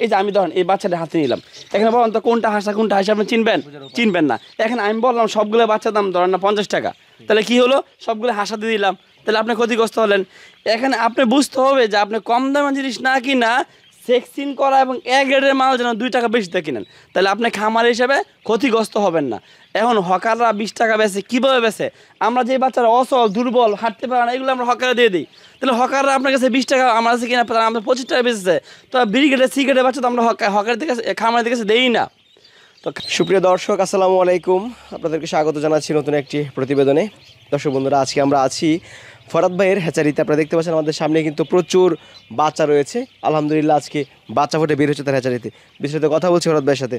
এই যে আমি ধরেন এই বাচ্চাটা হাতে নিলাম, এখানে বলেন তো কোনটা হাসা আপনি চিনবেন না। এখানে আমি বললাম সবগুলো বাচ্চার দাম ধরেন না 50 টাকা, তাহলে কি হলো সবগুলো হাসা দিয়ে দিলাম, তাহলে আপনি ক্ষতিগ্রস্ত হলেন। এখানে আপনি বুঝতে হবে যে আপনি কম দামের জিনিস না কিনা সেক্সিন করা এবং এ গ্রেডের মাল যেন 2 টাকা বেশিতে কিনেন, তাহলে আপনি খামার হিসেবে ক্ষতিগ্রস্ত হবেন না। এখন হকাররা 20 টাকা বেচে, কীভাবে বেচে? আমরা যে বাচ্চারা অসল দুর্বল হাঁটতে পারে না এগুলো আমরা হকারে দিয়ে দিই, তাহলে হকাররা আপনার কাছে 20 টাকা আমার কাছে কিনা আমাদের 25 টাকা বেচেছে, তো ব্রিগেডে সিগেটের বাচ্চা তো আমরা হকারের দিকে খামারের কাছে দেই না। তো সুপ্রিয় দর্শক আসসালামু আলাইকুম, আপনাদেরকে স্বাগত জানাচ্ছি নতুন একটি প্রতিবেদনে। দর্শক বন্ধুরা, আজকে আমরা আছি ফরাদ ভাইয়ের হ্যাচারিতে। আপনারা দেখতে পাচ্ছেন আমাদের সামনে কিন্তু প্রচুর বাচ্চা রয়েছে। আলহামদুলিল্লাহ আজকে বাচ্চা ফুটে বের হচ্ছে তার হ্যাচারিতে। বিস্তারিত কথা বলছি ফরাদ ভাইয়ের সাথে।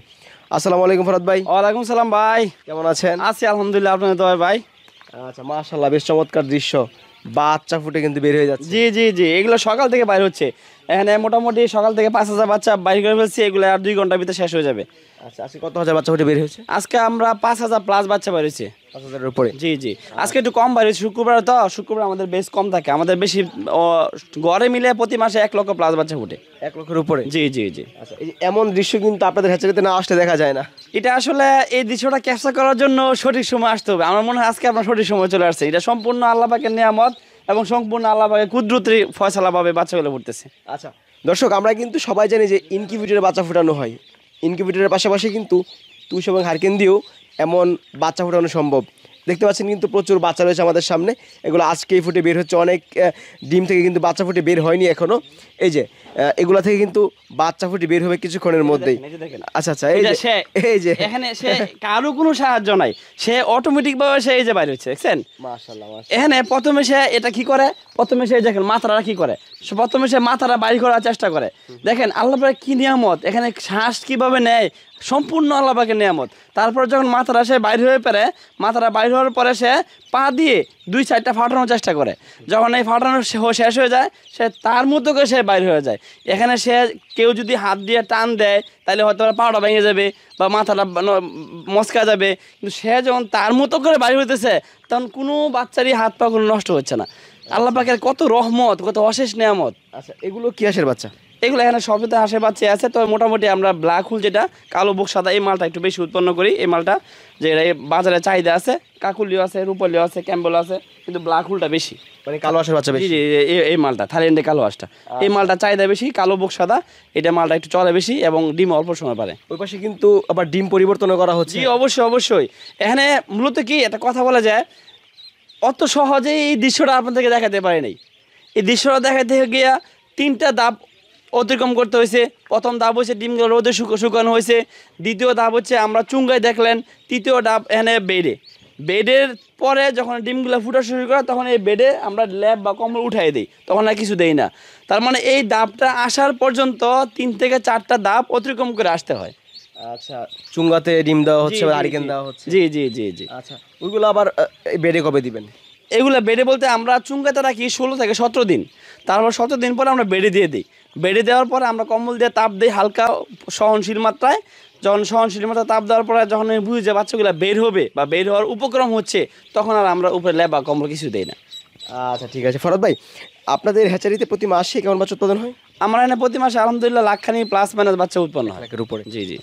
আসসালামু আলাইকুম ফরাদ ভাই। ওয়ালাইকুম সালাম ভাই, কেমন আছেন? আছি আলহামদুলিল্লাহ, আপনাদের দোয়ায় ভাই। আচ্ছা, মাশাআল্লাহ, বেশ চমৎকার দৃশ্য, বাচ্চা ফুটে কিন্তু বের হয়ে যাচ্ছে। জি জি জি, এগুলো সকাল থেকে বাইর হচ্ছে। এখানে মোটামুটি সকাল থেকে 5,000 বাচ্চা বাইর করে ফেলছি, এগুলো আর 2 ঘন্টার ভিতরে শেষ হয়ে যাবে। আচ্ছা, আজকে কত হাজার বাচ্চা ফুটে বের হয়েছে? আজকে আমরা 5,000 প্লাস বাচ্চা বাইর হয়েছে। 5,000-এর উপরে? জি জি, আজকে একটু কম বাইর হয়েছে, শুক্রবার তো, শুক্রবার আমাদের বেশ কম থাকে, আমাদের বেশি গড়ে মিলে প্রতি মাসে 1 লক্ষ প্লাস বাচ্চা ফুটে। 1 লক্ষের উপরে? জি জি জি। আচ্ছা, এই এমন দৃশ্য কিন্তু আপনাদের হ্যাচারিতে না আসলে দেখা যায় না। এটা আসলে এই দৃশ্যটা ক্যাপচার করার জন্য সঠিক সময় আসতে হবে। আমার মনে হয় আজকে আপনার সঠিক সময় চলে আসছে। এটা সম্পূর্ণ আল্লাহ পাকের নিয়ামত এবং সম্পূর্ণ আল্লাহ পাকের কুদরতি ফয়সালাভাবে বাচ্চাগুলো ফুটতেছে। আচ্ছা দর্শক, আমরা কিন্তু সবাই জানি যে ইনকিউবেটরে বাচ্চা ফোটানো হয়। ইনকিউবেটরের পাশাপাশি কিন্তু তুষ এবং হারকেন দিয়েও এমন বাচ্চা ফোটানো সম্ভব। দেখতে পাচ্ছেন কিন্তু প্রচুর বাচ্চা রয়েছে আমাদের সামনে, এগুলো আজকেই ফুটে বের হচ্ছে। অনেক ডিম থেকে কিন্তু বাচ্চা ফুটে বের হয়নি এখনও। এই যে এগুলা থেকে কিন্তু বাচ্চা ফুটে বের হবে কিছুক্ষণের মধ্যেই। আচ্ছা আচ্ছা, এই যে এখানে সে কারো কোনো সাহায্য নাই, সে অটোমেটিক ভাবে সে এই যে বাইরে হচ্ছে, দেখছেন? মাশাআল্লাহ। এখানে প্রথমে সে এটা কি করে, প্রথমে সে দেখেন মাথাটা কি করে, প্রথমে সে মাথাটা বাইর করার চেষ্টা করে। দেখেন আল্লাহ পাকের কি নিয়ামত, এখানে শ্বাস কিভাবে নেয় সম্পূর্ণ আল্লাহ পাকের নিয়ামত। তারপর যখন মাথাটা সে বাইর হয়ে পারে, মাথাটা বাইর হওয়ার পরে সে পা দিয়ে 2 সাইডটা ফাটানোর চেষ্টা করে। যখন এই ফাটানো শেষ হয়ে যায়, সে তার মতো করে সে বাইর হয়ে যায়। এখানে সে কেউ যদি হাত দিয়ে টান দেয় তাহলে হয়তো পাটা ভেঙে যাবে বা মাথাটা মচকা যাবে, কিন্তু সে যখন তার মতো করে বাইর হইতেছে তখন কোনো বাচ্চারই হাত পা কোনো নষ্ট হচ্ছে না। আল্লাহ পাকের কত রহমত, কত অশেষ নিয়ামত। আচ্ছা, এগুলো কি হাঁসের বাচ্চা? এগুলো এখানে সবচেয়ে হাঁসের বাচ্চা আছে, তবে মোটামুটি আমরা ব্ল্যাক হুল যেটা কালো বুক সাদা এই মালটা একটু বেশি উৎপন্ন করি। এই মালটা যে বাজারে চাহিদা আছে, কাকুলিও আছে, রূপালিও আছে, ক্যাম্বেল আছে, কিন্তু ব্ল্যাক হুলটা বেশি, মানে কালো হাঁসের বাচ্চা বেশি। এই মালটা থাইল্যান্ডে কালো হাঁসটা, এই মালটা চাহিদা বেশি, কালো বুক সাদা এটা মালটা একটু চলে বেশি এবং ডিম অল্প সময় পারে। ওই পাশে কিন্তু আবার ডিম পরিবর্তনও করা হচ্ছে। জি অবশ্যই অবশ্যই। এখানে মূলত কি একটা কথা বলা যায়, অত সহজেই এই দৃশ্যটা আপনাদেরকে দেখাতে পারি নাই। এই দৃশ্যটা দেখাতে গিয়া 3টা ধাপ অতিক্রম করতে হয়েছে। প্রথম ধাপ হচ্ছে ডিমগুলো রোদে শুকানো হয়েছে, দ্বিতীয় ধাপ হচ্ছে আমরা চুঙ্গায় দেখলেন, তৃতীয় ধাপ এখানে বেডের পরে যখন ডিমগুলো ফুটা শুরু করে তখন এই বেডে আমরা ল্যাব বা কম্বল উঠাই দিই, তখন আর কিছু দেই না। তার মানে এই ধাপটা আসার পর্যন্ত 3 থেকে 4টা ধাপ অতিক্রম করে আসতে হয়। আচ্ছা, চুঙ্গাতে ডিম দেওয়া হচ্ছে, হারিকেন দেওয়া হচ্ছে। জি জি জি জি। আচ্ছা, ওইগুলো আবার বেডে কবে দিবেন? এগুলো বেডে বলতে আমরা চুঙ্গাতে রাখি 16 থেকে 17 দিন, তারপর 17 দিন পরে আমরা বেডে দিয়ে দিই। বেডে দেওয়ার পরে আমরা কম্বল দিয়ে তাপ দিই হালকা সহনশীল মাত্রায়। যখন সহনশীল মাত্রায় তাপ দেওয়ার পরে যখন আমি বুঝি যে বাচ্চাগুলো বের হবে বা বের হওয়ার উপক্রম হচ্ছে, তখন আর আমরা উপরে ল্যাব বা কম্বল কিছু দেই না। আচ্ছা ঠিক আছে ফরাদ ভাই, আপনাদের হ্যাচারিতে প্রতি মাসে কেমন বাচ্চা উৎপাদন হয়? আমরা এখানে প্রতি মাসে আলহামদুলিল্লাহ লাখখানি প্লাস মাইনাস বাচ্চা উৎপন্ন হয়। লাখের উপরে? জি জি।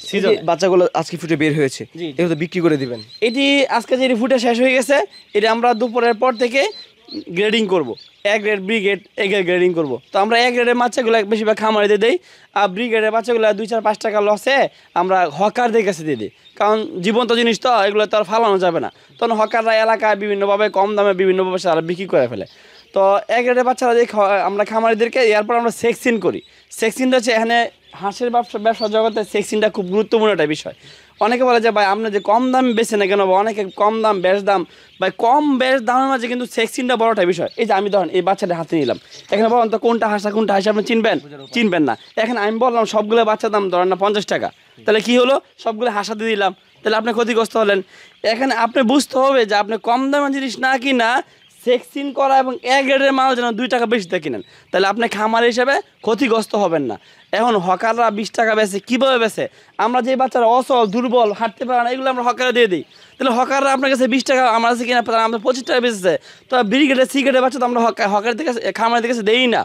বাচ্চাগুলো আজকে ফুটে বের হয়েছে, জি এগুলো তো বিক্রি করে দিবেন? এটি আজকে যে ফুটে শেষ হয়ে গেছে, এটা আমরা দুপুরের পর থেকে গ্রেডিং করব। A grade, B grade, A grade grading করবো। তো আমরা এ গ্রেডের বাচ্চাগুলো বেশিরভাগ খামারিতে দিই, আর বি গ্রেডের বাচ্চাগুলো 2-4-5 টাকা লসে আমরা হকারদের কাছে দিয়ে দিই, কারণ জীবন্ত জিনিস তো, এগুলো তো আর ফালানো যাবে না। তখন হকাররা এলাকায় বিভিন্নভাবে কম দামে বিভিন্নভাবে তারা বিক্রি করে ফেলে। তো এ গ্রেডের বাচ্চারা দিয়ে আমরা খামারিদেরকে, এরপর আমরা সেক্সিন করি। সেক্সিনটা হচ্ছে এখানে হাঁসের ব্যবসা জগতে সেক্সিনটা খুব গুরুত্বপূর্ণ একটা বিষয়। অনেকে বলে যে ভাই আপনি যে কম দাম বেছে না কেন, বা অনেকে কম দাম বেশ দাম, ভাই কম বেশ দামের মাঝে কিন্তু সেক্সিনটা বড়টা বিষয়। এই যে আমি ধরেন এই বাচ্চাটা হাতে নিলাম, এখানে বলেন তো কোনটা হাসা আপনি চিনবেন না। এখানে আমি বললাম সবগুলো বাচ্চার দাম ধরেন না 50 টাকা, তাহলে কি হলো সবগুলো হাসা দিয়ে দিলাম, তাহলে আপনি ক্ষতিগ্রস্ত হলেন। এখানে আপনি বুঝতে হবে যে আপনি কম দামের জিনিস না কিনা সেক্সিন করা এবং এ গ্রেডের মাল যেন 2 টাকা বেশিতে কিনেন, তাহলে আপনি খামার হিসেবে ক্ষতিগ্রস্ত হবেন না। এখন হকাররা 20 টাকা বেচে, কীভাবে বেচে? আমরা যে বাচ্চারা অসল দুর্বল হাঁটতে পারে না এগুলো আমরা হকারে দিয়ে দিই, তাহলে হকাররা আপনার কাছে 20 টাকা আমার কাছে কিনা আমাদের 25 টাকা বেচেছে, তো ব্রিগেডে সিগেটের বাচ্চা তো আমরা হকারের দিকে খামারের কাছে দেই না।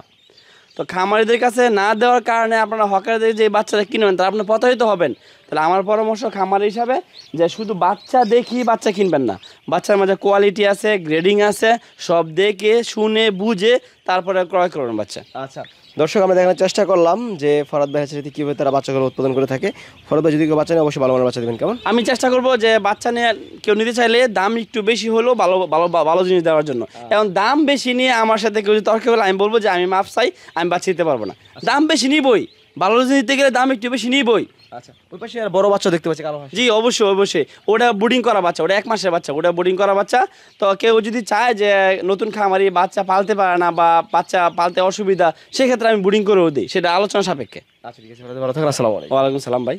তো খামারিদের কাছে না দেওয়ার কারণে আপনারা হকারদের যে বাচ্চাটা কিনবেন তারা আপনি প্রতারিত হবেন। তাহলে আমার পরামর্শ খামার হিসাবে যে শুধু বাচ্চা দেখি বাচ্চা কিনবেন না, বাচ্চার মাঝে কোয়ালিটি আছে, গ্রেডিং আছে, সব দেখে শুনে বুঝে তারপরে ক্রয় করুন বাচ্চা। আচ্ছা দর্শক, আমরা দেখানোর চেষ্টা করলাম যে ফরাদ ভাই সাথে কীভাবে তারা বাচ্চাগুলো উৎপাদন করে থাকে। ফরাদ ভাই যদি কেউ বাচ্চা নেয় অবশ্যই ভালো মানের বাচ্চা দেবেন কেমন? আমি চেষ্টা করব যে বাচ্চা নিয়ে কেউ নিতে চাইলে দাম একটু বেশি হলেও ভালো ভালো ভালো জিনিস দেওয়ার জন্য। এখন দাম বেশি নিয়ে আমার সাথে কেউ যদি তর্ক করলে আমি বলবো যে আমি মাপ চাই, আমি বাচ্চা দিতে পারবো না। দাম বেশি নিবই, ভালো জিনিস দিতে গেলে দাম একটু বেশি নিবই। আচ্ছা, ওই পাশে আর বড় বাচ্চা দেখতে পাচ্ছি কালো হাঁস। জি অবশ্যই অবশ্যই, ওটা বুডিং করা বাচ্চা, ওটা 1 মাসের বাচ্চা, ওটা বুডিং করা বাচ্চা। তো কেউ যদি চায় যে নতুন খামারি বাচ্চা পালতে পারে না বা বাচ্চা পালতে অসুবিধা, সেক্ষেত্রে আমি বুডিং করেও দিই, সেটা আলোচনা সাপেক্ষে। আচ্ছা ঠিক আছে, ভালো থাকেন, আসসালামু আলাইকুম। ওয়ালাইকুম সালাম ভাই।